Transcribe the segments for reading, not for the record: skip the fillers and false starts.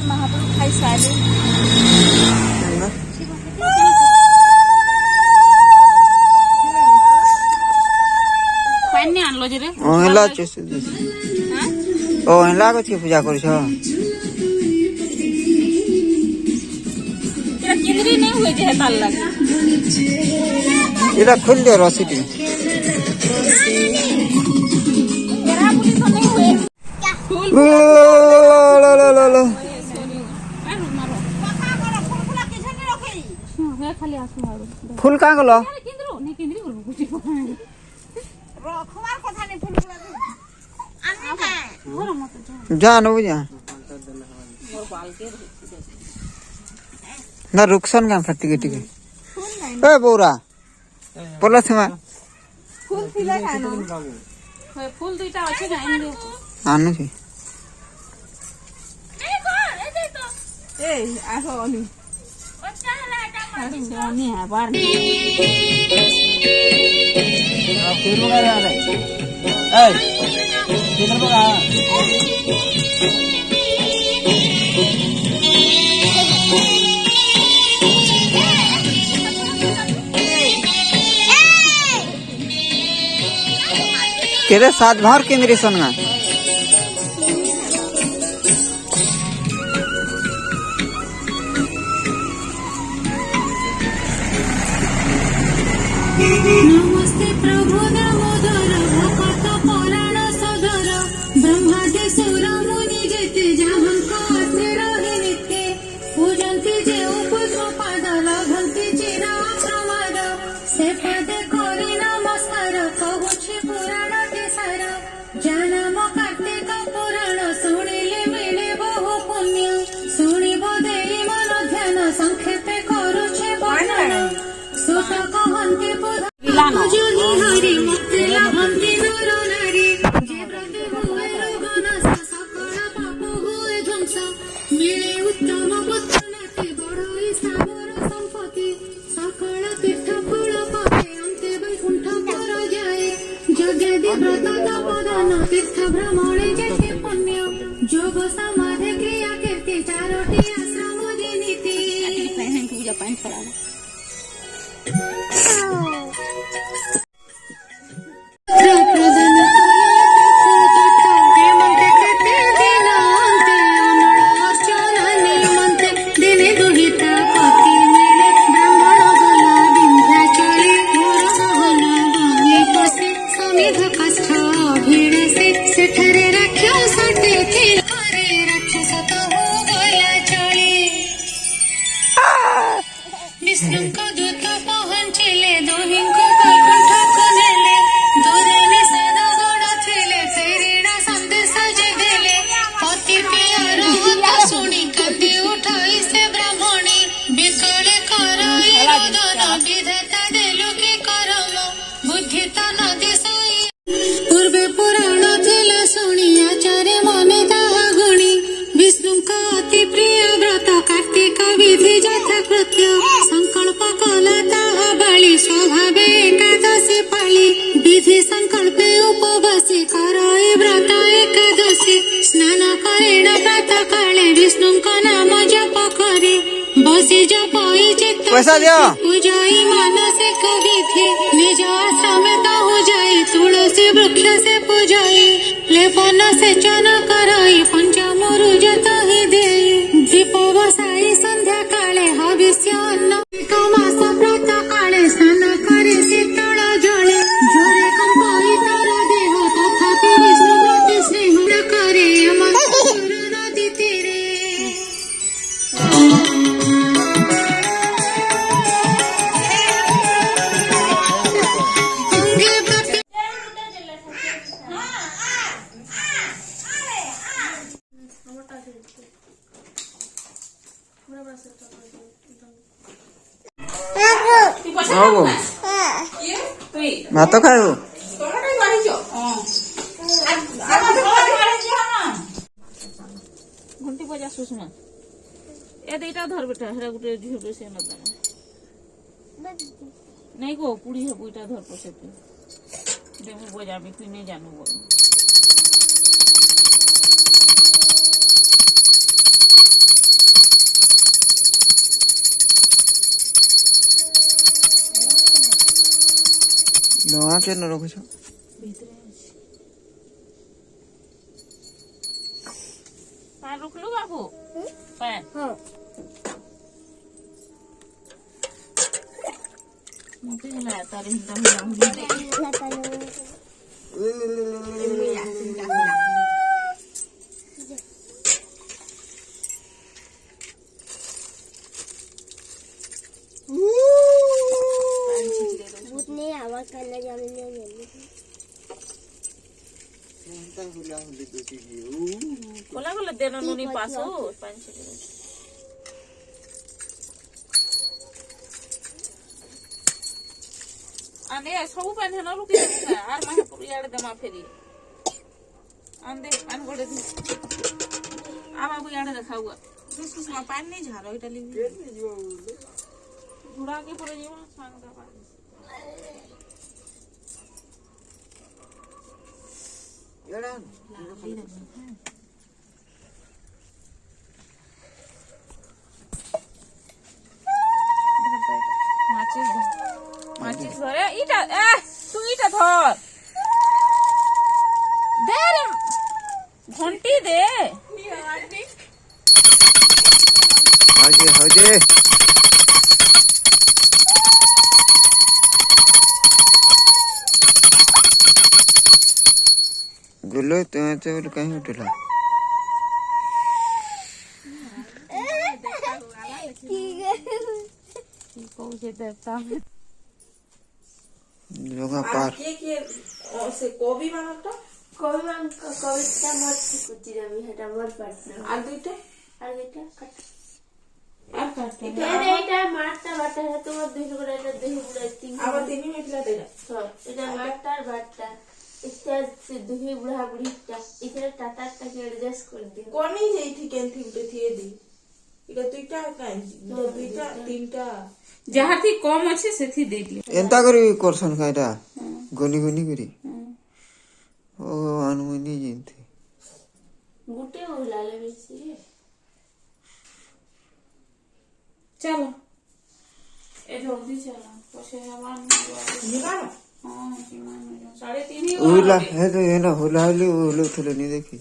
महाप्रभु खाई सारे पानी आनलो जे रे ओहला चस ओहला को पूजा कर केंद्री नहीं हुए जे ताल लागे इरा खोल दे रसी टी मेरा पुलिस नहीं हुए फूल ला ला ला ला खाली आसु मारो फूल का गलो केंद्रो नहीं केंद्री कर गुटी रखवार कथा नहीं फूल गुला अन्ना घर मत जा न बुझा मोर बाल के ना रुकसन का फटके टिके ए बोरा पलस में फूल थिला खानो फूल दुईटा अछि ना इन आनु छी ए घर ए दे तो ए आहो अनि अच्छा हला एटा अनि है बार अब फिर लगा रहा है ए किधर लगा केरे सात भर केंद्रीय सनगा नमस्ते प्रभु दामोदर भक्त पुराण सदर ब्रह्मादि सुर मुनि जेते जहाँको आश्रे रहे नित्य पूजन्ति जे पुत्र पाद लभन्ति चिर प्रमाद से पदे करि नमस्कार कहुछि पुराण सार जनम कार्तिक पुराण शुणिले मिले बहु पुण्य शुणिब देई मन ध्यान संक्षेपे करुछे वर्णन सुत कहन्ति जोनि हरि मुक्ति लभन्ति नर नारी जे व्रत हुए रोग नाश सकल पाप हुए ध्वंस मिले उत्तम पुत्र नाति बड़ई स्थावर संपत्ति सकल तीर्थ फल पाए अन्ते वैकुंठ पर जाए यज्ञादि व्रत तपदान तीर्थ भ्रमणे जेते पुण्य जोग समाधि क्रिया कीर्ति चारोटी आश्रम नीति पूजा पानी करा प्रदान हेमंत कृते दिनांते अमर अर्चना निमंते दिने दुहिता पति मेले ब्राह्मण गला विंध्याचले मोर गहना बंगी पसे समिध कष्ट भिड़े सेठरे राक्षसटे थिला रे राक्षस तो हो गया चले विष्णुको दूत पहुँचिले दोहिंको वैकुंठको नेले दूरे निषेध गण थिले फेरिणा संदेश जे देले पति प्रियर हत शुणी कांदी उठाई से ब्राह्मणी बिकले कराई रोदन विधाता देलु की करम बुद्धि त नदी सोई पूर्वे पुराण थिला शुणी आचार्य मने ताहा गुणी विष्णुको अति प्रिय व्रत कार्तिक विधि यथा कृत्य संकल्प कला ताहा बाली स्वभावे एकादशी पाली विधि संकल्पे उपवासी करई व्रत एकादशी स्नान करेण प्रातः काले विष्णुको नाम जप करे बसी जपई चित्त पैसा दियो पूजाई मानसिक विधि निज आश्रम ताहु जाई तुलसी वृक्ष से पूजाई लेपन सेचन करई पंचमरुज तहि देई दीप बसाई संध्या काले हविष्य अन्न एक मास प्रातः काले स्नान करे शीतल जले जोरे कंपाई तार देह तथापि विष्णु प्रति स्नेह करे नदी तीरे अंगे बापी आओ भात खाइबो घंटी बजा सुषमा ए देटा धर बेटा हेरा गुटे झियो से न नहीं गो कुड़ी है बुईटा धर पछेते देमु बजाबी तुई नहीं जानू बोल डोंगा के न रखछ भीतरे अछि पा रुकलु बाबू पा हां मुझे ना तारे हिंदा मिला भूतने आवाज करने जाने नहीं बोला बोला देना नुनी पासो पांच छह आंदे सब पान है ना रुकी आर माहे पुरी आड़ दमा फेरी आंदे पान गोड़े दी आ बाबू याड़े देखाऊगा कुछ में पान नहीं झारो इटा ली जुड़ा के पूरे जीवन सांग का पान एड़ा माचिस धरे इटा तू इटा धर दे रे घंटी दे हजे गुल्लो तुम्हें तो कहीं उठला पहुंचे देवता जोगा पार के से कोबी मानता कविता मत कुची रमी हटा मर पाटना আর দুইটা कट আর কাটতে এটা মারটা বাটা है তোমার দুই করে এটা দেহ বুড়া তিন আবার তিন মিনিট লাগে এটা মারটার বাটা এটা से দুই বুড়া বুড়িটা এখানে টাটাটা के एडजस्ट कर दियो কোনি যেইটি কেনথি উঠে থিয়ে দি এটা দুইটা কাই দুইটা তিনটা যাহার থি কম আছে সেথি দেই দিও एंता करी करसन काइटा गनी गनी करी ओ अनुमनी जिनते गुटे उलाले बेसी चलो ए जल्दी चलो पछे हमान निकालो हां निकालो 3:30 उला है तो ये ना हुलाली उलो थले नहीं देखी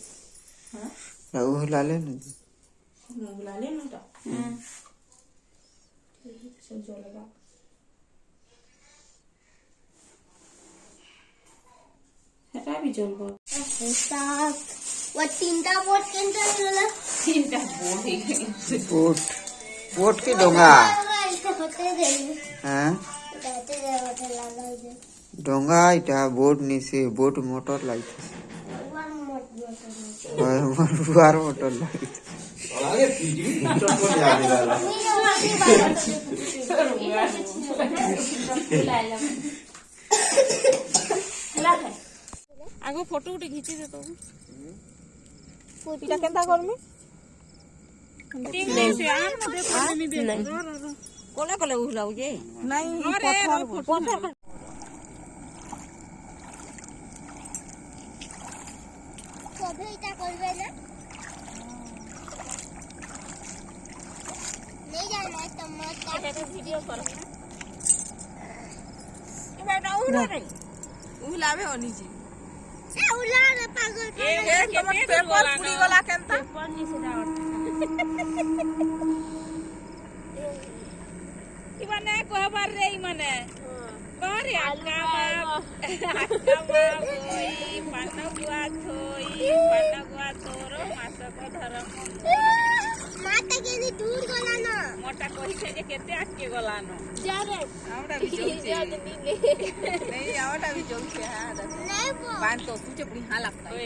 हां ना हुलाले नहीं हुलाले ना तो चल चलेगा हटा भी चलबो साफ वो तीनटा बोट केनटा लला तीनटा बोट ही पोट पोट की डोंगा इसको होते दे हैं होते दे होते लगा दे डोंगा इटा बोट नीचे बोट मोटर लाइट वन मोट बार मोटर लाइट आगो फोटो उठे घिची दे तो इटा केनता करमी नहीं से आन न देखो नहीं दे कोला कोला उलाउ जे नहीं पत्थर कभी इटा करबे ना नहीं जाना तो मत का वीडियो कर ए बेटा उला रे उलावे होनी जी ए उला रे पागल ए तुम पेपर पूरी वाला केनता पेपर नहीं से इमने कहबार रे इमने करे आका कोई पानगुआ तोरो मासक धरम माता के नी दूर गलानो मोटा कहि छे जे केते आके गलानो जा रे हमरा भी चलछे नहीं हमरा भी चलछे हां नहीं वो पान तो तुझे बुढ़ी हां लगता है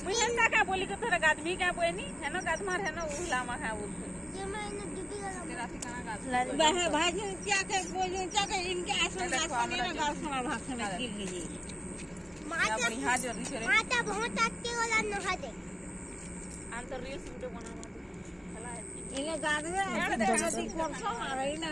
बुढ़िया का बोली के तोरा आदमी का बोनी है ना गादमार है ना उला मा है वो ये मैंने डूबी गला राती कहां गाद भाई क्या के बोलो क्या के इनके आसन गासन में गाल खाना भाषण में गिर गई माता बुढ़ी हाजिर नहीं माता बहुत आके गलानो हादे अंतर रील्स वीडियो बना इने गाद में देखा दी कौन सा आ रही ना